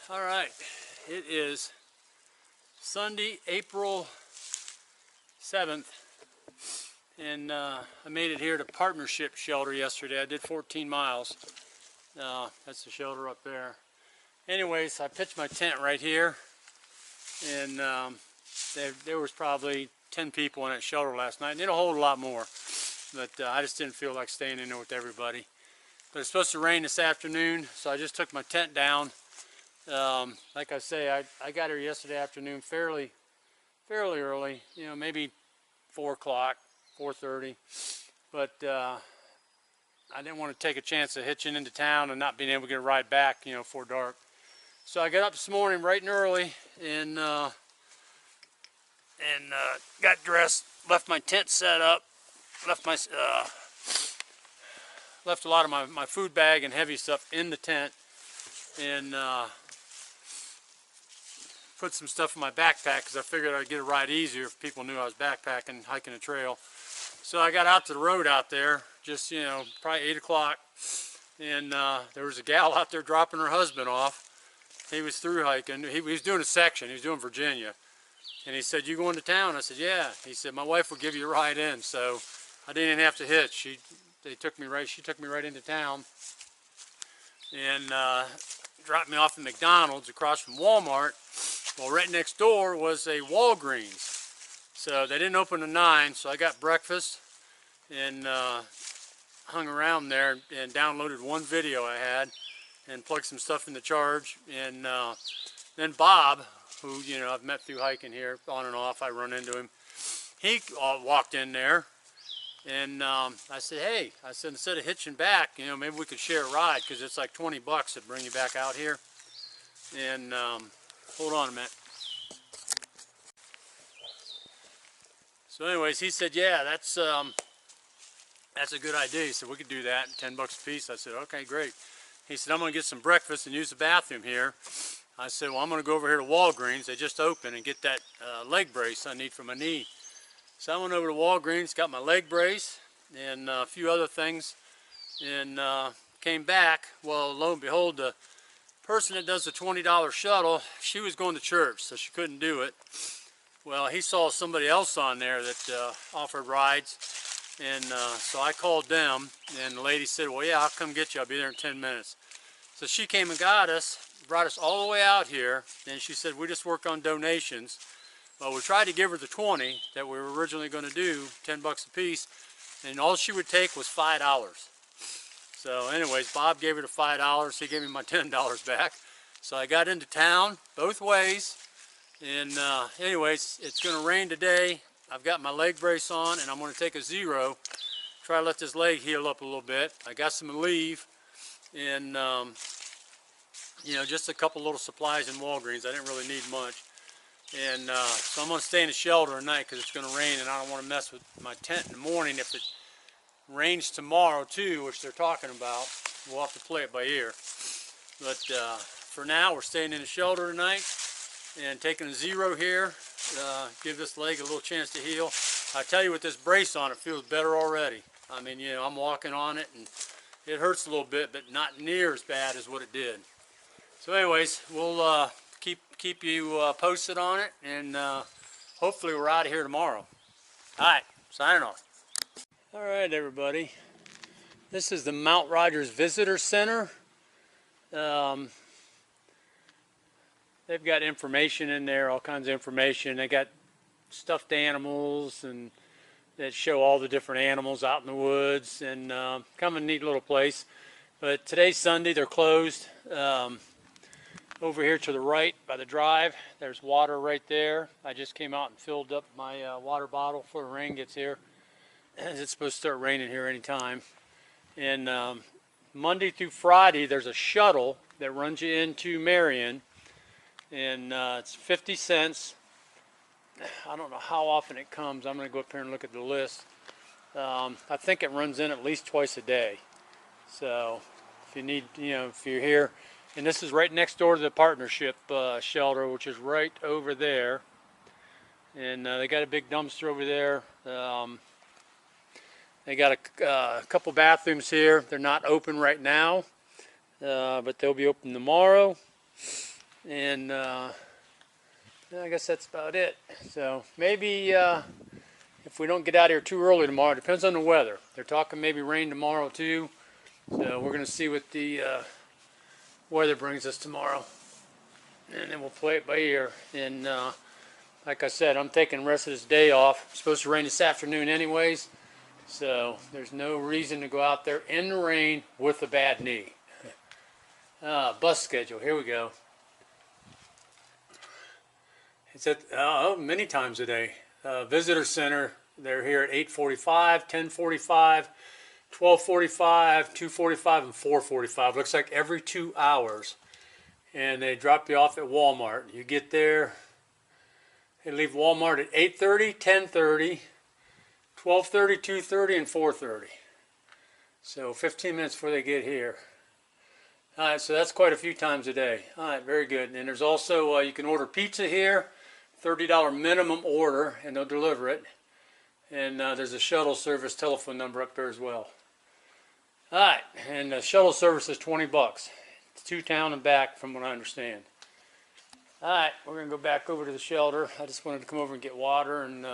All right, it is Sunday, April 7th, and I made it here to Partnership Shelter yesterday. I did 14 miles. That's the shelter up there. Anyways, I pitched my tent right here, and there was probably 10 people in that shelter last night, and it'll hold a lot more, but I just didn't feel like staying in there with everybody. But it's supposed to rain this afternoon, so I just took my tent down. Like I say, I got here yesterday afternoon fairly early, you know, maybe 4 o'clock, 4:30, but I didn't want to take a chance of hitching into town and not being able to get a ride back, you know, before dark. So I got up this morning bright and early and got dressed, left my tent set up, left a lot of my food bag and heavy stuff in the tent, and put some stuff in my backpack because I figured I'd get a ride easier if people knew I was backpacking, hiking a trail. So I got out to the road out there, just, you know, probably 8 o'clock, and there was a gal out there dropping her husband off. He was through hiking. He was doing a section. He was doing Virginia. And he said, "You going to town?" I said, "Yeah." He said, "My wife will give you a ride in." So I didn't even have to hitch. She took me right into town and dropped me off at McDonald's across from Walmart. Well, right next door was a Walgreens. So they didn't open at 9, so I got breakfast and hung around there and downloaded one video I had and plugged some stuff in the charge. And then Bob, who, you know, I've met through hiking here on and off, I run into him. He walked in there, and I said, "Hey," I said, "instead of hitching back, you know, maybe we could share a ride, because it's like 20 bucks to bring you back out here." And hold on a minute. So anyways, he said, "Yeah, that's a good idea." He said, "We could do that, 10 bucks a piece." I said, "Okay, great." He said, "I'm going to get some breakfast and use the bathroom here." I said, "Well, I'm going to go over here to Walgreens. They just opened, and get that leg brace I need for my knee." So I went over to Walgreens, got my leg brace and a few other things, and came back. Well, lo and behold, the person that does the $20 shuttle, she was going to church, so she couldn't do it. Well, he saw somebody else on there that offered rides, and so I called them, and the lady said, "Well, yeah, I'll come get you. I'll be there in 10 minutes. So she came and got us, brought us all the way out here, and she said, "We just work on donations." Well, we tried to give her the 20 that we were originally going to do, 10 bucks a piece, and all she would take was $5. So anyways, Bob gave her the $5. He gave me my $10 back. So I got into town both ways, and anyways, it's going to rain today. I've got my leg brace on, and I'm going to take a 0, try to let this leg heal up a little bit. I got some Aleve, and you know, just a couple little supplies in Walgreens. I didn't really need much. And so I'm going to stay in the shelter tonight because it's going to rain, and I don't want to mess with my tent in the morning. If it rains tomorrow too, which they're talking about, we'll have to play it by ear. But for now, we're staying in the shelter tonight and taking a 0 here. Give this leg a little chance to heal. I tell you, with this brace on, it feels better already. I mean, you know, I'm walking on it and it hurts a little bit, but not near as bad as what it did. So anyways, we'll keep you posted on it, and hopefully we're out of here tomorrow. All right, signing off. All right, everybody. This is the Mount Rogers Visitor Center. They've got information in there, all kinds of information. They got stuffed animals and that show all the different animals out in the woods, and kind of a neat little place. But today's Sunday, they're closed. Over here to the right by the drive, there's water right there. I just came out and filled up my water bottle before the rain gets here. It's supposed to start raining here anytime. And Monday through Friday, there's a shuttle that runs you into Marian, and it's 50 cents. I don't know how often it comes. I'm going to go up here and look at the list. I think it runs in at least twice a day. So if you need, you know, if you're here, and this is right next door to the Partnership shelter, which is right over there. And they got a big dumpster over there. They got a couple bathrooms here. They're not open right now, but they'll be open tomorrow. And I guess that's about it. So maybe if we don't get out here too early tomorrow, it depends on the weather. They're talking maybe rain tomorrow too. So we're going to see what the weather brings us tomorrow. And then we'll play it by ear. And like I said, I'm taking the rest of this day off. It's supposed to rain this afternoon anyways. So there's no reason to go out there in the rain with a bad knee. Bus schedule, here we go. It's at many times a day. Visitor Center, they're here at 8:45, 10:45, 12:45, 2:45, and 4:45. Looks like every 2 hours. And they drop you off at Walmart. You get there, they leave Walmart at 8:30, 10:30, 12:30, 2:30, and 4:30. So 15 minutes before they get here. All right, so that's quite a few times a day. All right, very good. And there's also, you can order pizza here, $30 minimum order, and they'll deliver it. And there's a shuttle service telephone number up there as well. All right, and the shuttle service is $20. It's to town and back from what I understand. All right, we're going to go back over to the shelter. I just wanted to come over and get water. And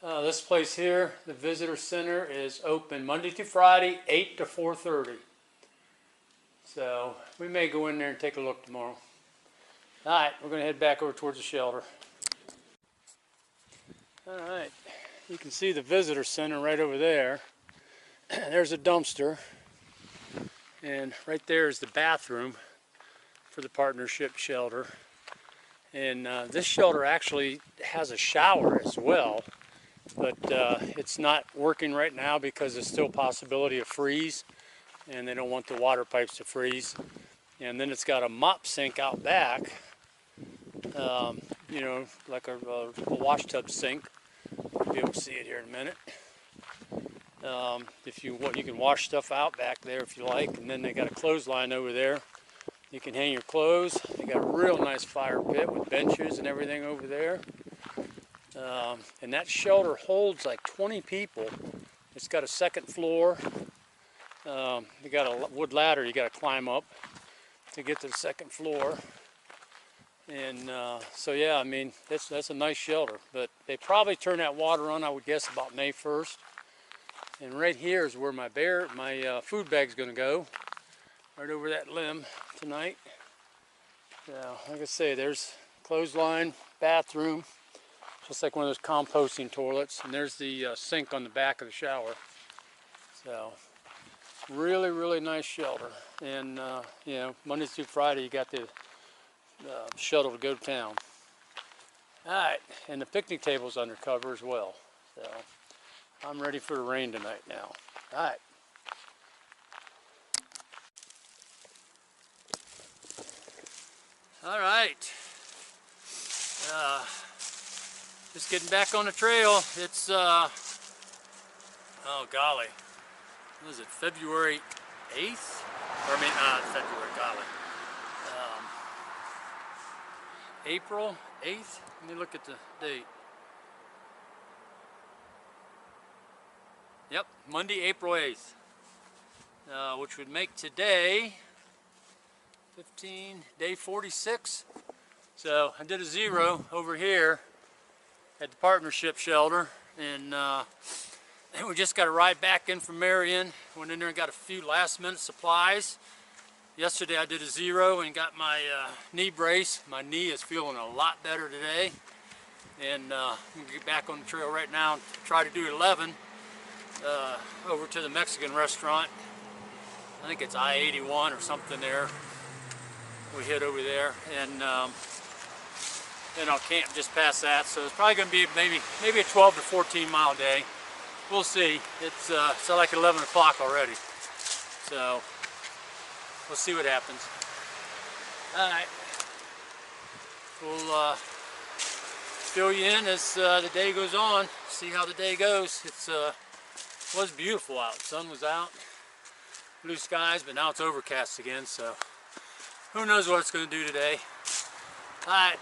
this place here, the Visitor Center, is open Monday through Friday, 8 to 4:30. So we may go in there and take a look tomorrow. All right, we're going to head back over towards the shelter. All right, you can see the Visitor Center right over there. There's a dumpster. And right there is the bathroom for the partnership shelter. And this shelter actually has a shower as well. But it's not working right now because there's still a possibility of freeze. And they don't want the water pipes to freeze. And then it's got a mop sink out back, you know, like a wash tub sink. You'll be able to see it here in a minute. If you want, you can wash stuff out back there if you like. And then they got a clothesline over there. You can hang your clothes. They got a real nice fire pit with benches and everything over there. And that shelter holds like 20 people. It's got a second floor. You got a wood ladder you got to climb up to get to the second floor. And so yeah, I mean, that's a nice shelter. But they probably turn that water on, I would guess, about May 1st. And right here is where my food bag's going to go. Right over that limb tonight. So, like I say, there's clothesline, bathroom, just like one of those composting toilets. And there's the sink on the back of the shower. So, really, really nice shelter. And, you know, Monday through Friday, you got the shuttle to go to town. All right, and the picnic table's under cover as well. So, I'm ready for the rain tonight now. All right. All right. Just getting back on the trail. It's, oh golly. What is it, February 8th? Or I mean, February, golly. April 8th? Let me look at the date. Yep, Monday, April 8th. Which would make today 15, day 46. So I did a 0 over here at the partnership shelter, and we just got a ride back in from Marian. Went in there and got a few last minute supplies. Yesterday I did a 0 and got my knee brace. My knee is feeling a lot better today. And I'm going to get back on the trail right now and try to do 11 over to the Mexican restaurant. I think it's I-81 or something there. We hit over there, and then I'll camp just past that. So it's probably going to be maybe a 12 to 14 mile day. We'll see. It's like 11 o'clock already. So we'll see what happens. All right. We'll fill you in as the day goes on. See how the day goes. It was beautiful out. The sun was out. Blue skies, but now it's overcast again. So who knows what it's going to do today. All right.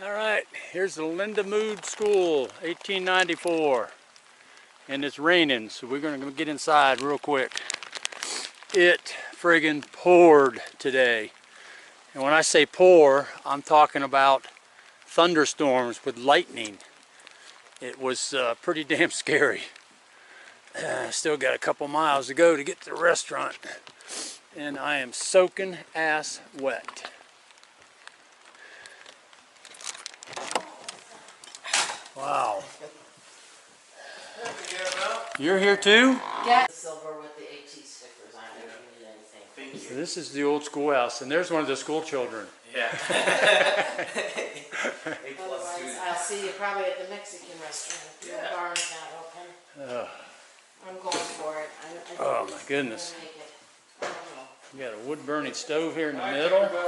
All right. Here's the Linda Mood School, 1894. And it's raining, so we're going to get inside real quick. It friggin' poured today. And when I say pour, I'm talking about thunderstorms with lightning. It was pretty damn scary. Still got a couple miles to go to get to the restaurant. And I am soaking ass wet. Wow. You're here too? Yeah. Silver with the AT stickers on it if you need anything. Thank you. So this is the old schoolhouse, and there's one of the school children. Yeah. Otherwise, I'll see you probably at the Mexican restaurant. Yeah. The bar's not open. I'm going for it. I Oh think my it's goodness. gonna make it. I don't know. We got a wood-burning stove here in the middle. Got the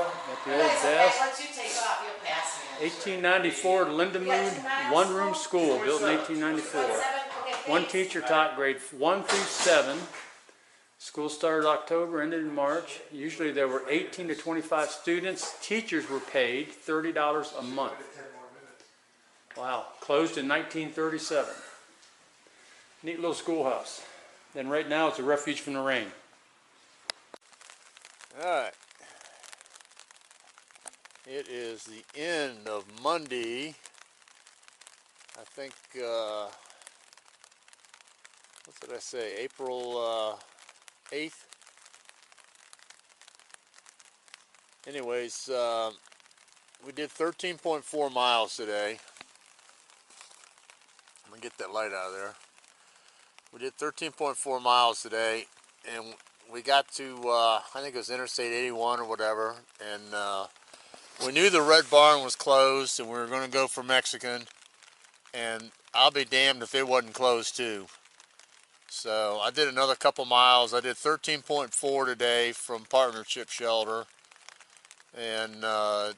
old It's okay. desk. Once you take off, you'll pass me. 1894 Lindenwood one-room school, built in 1894. One teacher taught grade 1 through 7. School started October, ended in March. Usually there were 18 to 25 students. Teachers were paid $30 a month. Wow. Closed in 1937. Neat little schoolhouse. Then right now it's a refuge from the rain. Alright. It is the end of Monday. I think, what did I say? April 8th. Anyways, we did 13.4 miles today. I'm gonna get that light out of there. We did 13.4 miles today, and we got to, I think it was Interstate 81 or whatever, and we knew the Red Barn was closed, and we were going to go for Mexican, and I'll be damned if it wasn't closed too. So I did another couple miles. I did 13.4 today from Partnership Shelter, and I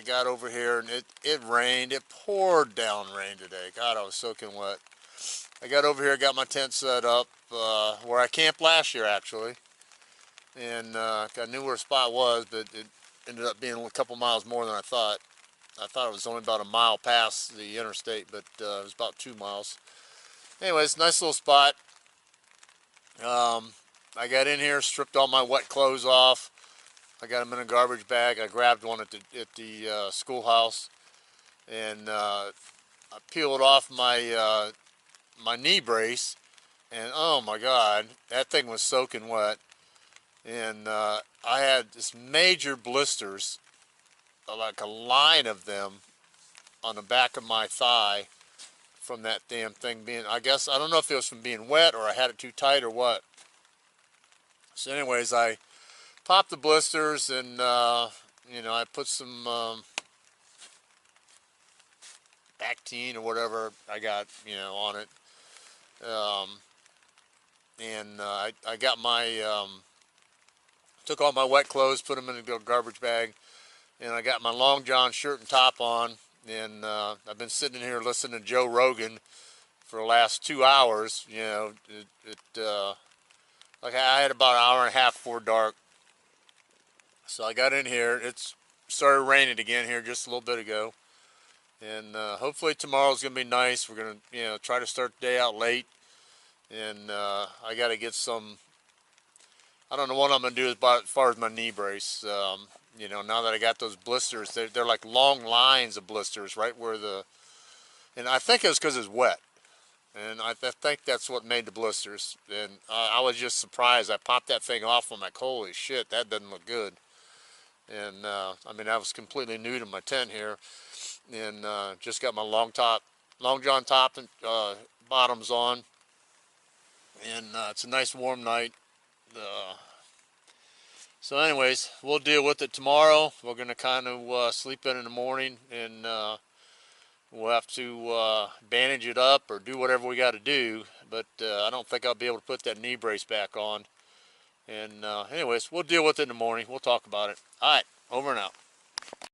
got over here, and it rained. It poured down rain today. God, I was soaking wet. I got over here, got my tent set up where I camped last year actually, and I knew where the spot was, but it ended up being a couple miles more than I thought. I thought it was only about a mile past the interstate, but it was about 2 miles. Anyways, nice little spot. I got in here, stripped all my wet clothes off. I got them in a garbage bag. I grabbed one at the schoolhouse, and I peeled off my my knee brace, and oh my God, that thing was soaking wet. And I had this major blisters, like a line of them on the back of my thigh from that damn thing being, I guess, I don't know if it was from being wet or I had it too tight or what. So anyways, I popped the blisters, and you know, I put some Bactine or whatever I got, you know, on it. And I got my, took all my wet clothes, put them in a garbage bag, and I got my long john shirt and top on, and I've been sitting in here listening to Joe Rogan for the last 2 hours. You know, like I had about an hour and a half before dark, so I got in here. It's started raining again here just a little bit ago, and hopefully tomorrow's gonna be nice. We're gonna, you know, try to start the day out late, and I got to get some. I don't know what I'm gonna do as far as my knee brace. You know, now that I got those blisters, they're like long lines of blisters right where the, and I think it's because it's wet, and I think that's what made the blisters. And I was just surprised. I popped that thing off. I'm like, holy shit, that doesn't look good. And I mean, I was completely new to my tent here, and just got my long john top and bottoms on, and it's a nice warm night. So anyways, we'll deal with it tomorrow. We're going to kind of sleep in the morning, and we'll have to bandage it up or do whatever we got to do, but I don't think I'll be able to put that knee brace back on. And anyways, we'll deal with it in the morning. We'll talk about it. All right, over and out.